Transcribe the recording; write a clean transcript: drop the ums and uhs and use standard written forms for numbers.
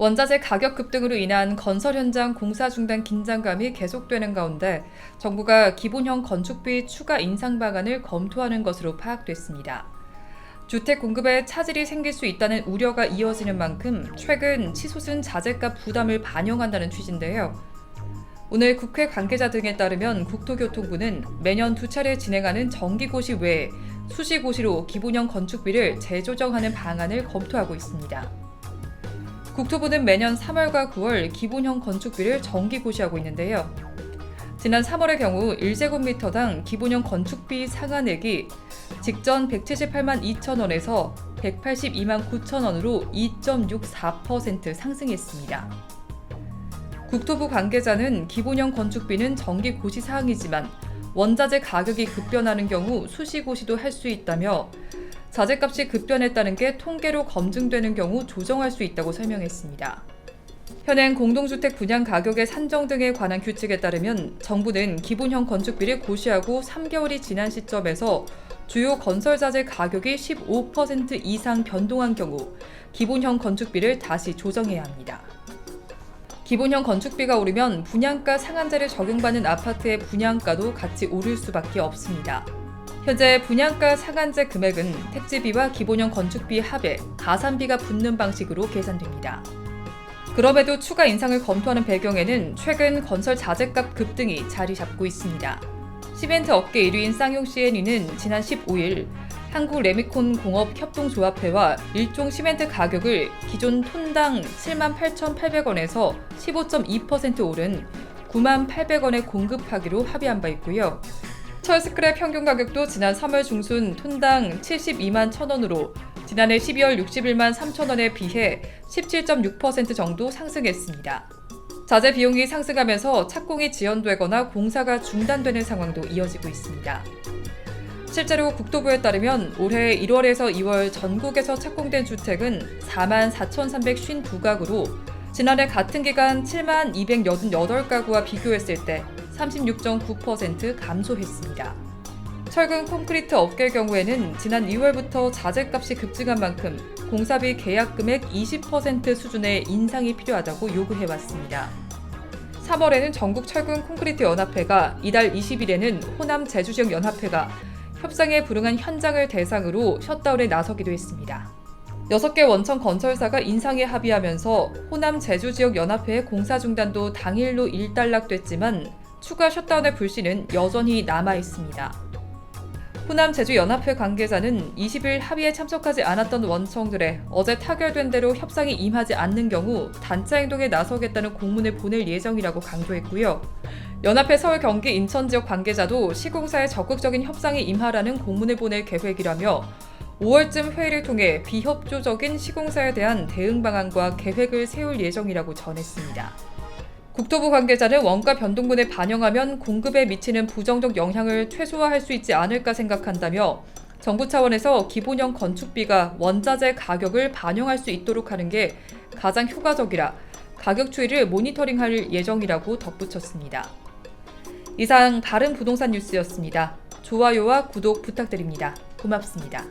원자재 가격 급등으로 인한 건설 현장 공사 중단 긴장감이 계속되는 가운데 정부가 기본형 건축비 추가 인상 방안을 검토하는 것으로 파악됐습니다. 주택 공급에 차질이 생길 수 있다는 우려가 이어지는 만큼 최근 치솟은 자재값 부담을 반영한다는 취지인데요. 오늘 국회 관계자 등에 따르면 국토교통부는 매년 2차례 진행하는 정기고시 외에 수시고시로 기본형 건축비를 재조정하는 방안을 검토하고 있습니다. 국토부는 매년 3월과 9월 기본형 건축비를 정기고시하고 있는데요. 지난 3월의 경우 1제곱미터당 기본형 건축비 상한액이 직전 178만 2천 원에서 182만 9천 원으로 2.64% 상승했습니다. 국토부 관계자는 기본형 건축비는 정기고시 사항이지만 원자재 가격이 급변하는 경우 수시고시도 할 수 있다며 자재값이 급변했다는 게 통계로 검증되는 경우 조정할 수 있다고 설명했습니다. 현행 공동주택 분양 가격의 산정 등에 관한 규칙에 따르면 정부는 기본형 건축비를 고시하고 3개월이 지난 시점에서 주요 건설자재 가격이 15% 이상 변동한 경우 기본형 건축비를 다시 조정해야 합니다. 기본형 건축비가 오르면 분양가 상한제를 적용받는 아파트의 분양가도 같이 오를 수밖에 없습니다. 현재 분양가 상한제 금액은 택지비와 기본형 건축비 합에 가산비가 붙는 방식으로 계산됩니다. 그럼에도 추가 인상을 검토하는 배경에는 최근 건설 자재값 급등이 자리 잡고 있습니다. 시멘트 업계 1위인 쌍용 C&E는 지난 15일 한국레미콘공업협동조합회와 일종 시멘트 가격을 기존 톤당 78,800원에서 15.2% 오른 98,800원에 공급하기로 합의한 바 있고요. 철스크랩 평균 가격도 지난 3월 중순 톤당 72만 1,000원으로 지난해 12월 61만 3,000원에 비해 17.6% 정도 상승했습니다. 자재 비용이 상승하면서 착공이 지연되거나 공사가 중단되는 상황도 이어지고 있습니다. 실제로 국토부에 따르면 올해 1월에서 2월 전국에서 착공된 주택은 4만 4,352가구로 지난해 같은 기간 7만 288가구와 비교했을 때 36.9% 감소했습니다. 철근 콘크리트 업계의 경우에는 지난 2월부터 자재값이 급증한 만큼 공사비 계약 금액 20% 수준의 인상이 필요하다고 요구해왔습니다. 3월에는 전국 철근 콘크리트 연합회가 이달 20일에는 호남 제주지역 연합회가 협상에 불응한 현장을 대상으로 셧다운에 나서기도 했습니다. 6개 원청 건설사가 인상에 합의하면서 호남 제주지역 연합회의 공사 중단도 당일로 일단락됐지만 추가 셧다운의 불씨는 여전히 남아있습니다. 호남 제주연합회 관계자는 20일 합의에 참석하지 않았던 원청들에 어제 타결된 대로 협상에 임하지 않는 경우 단체 행동에 나서겠다는 공문을 보낼 예정이라고 강조했고요. 연합회 서울, 경기, 인천 지역 관계자도 시공사에 적극적인 협상에 임하라는 공문을 보낼 계획이라며 5월쯤 회의를 통해 비협조적인 시공사에 대한 대응 방안과 계획을 세울 예정이라고 전했습니다. 국토부 관계자는 원가 변동분에 반영하면 공급에 미치는 부정적 영향을 최소화할 수 있지 않을까 생각한다며 정부 차원에서 기본형 건축비가 원자재 가격을 반영할 수 있도록 하는 게 가장 효과적이라 가격 추이를 모니터링할 예정이라고 덧붙였습니다. 이상 다른 부동산 뉴스였습니다. 좋아요와 구독 부탁드립니다. 고맙습니다.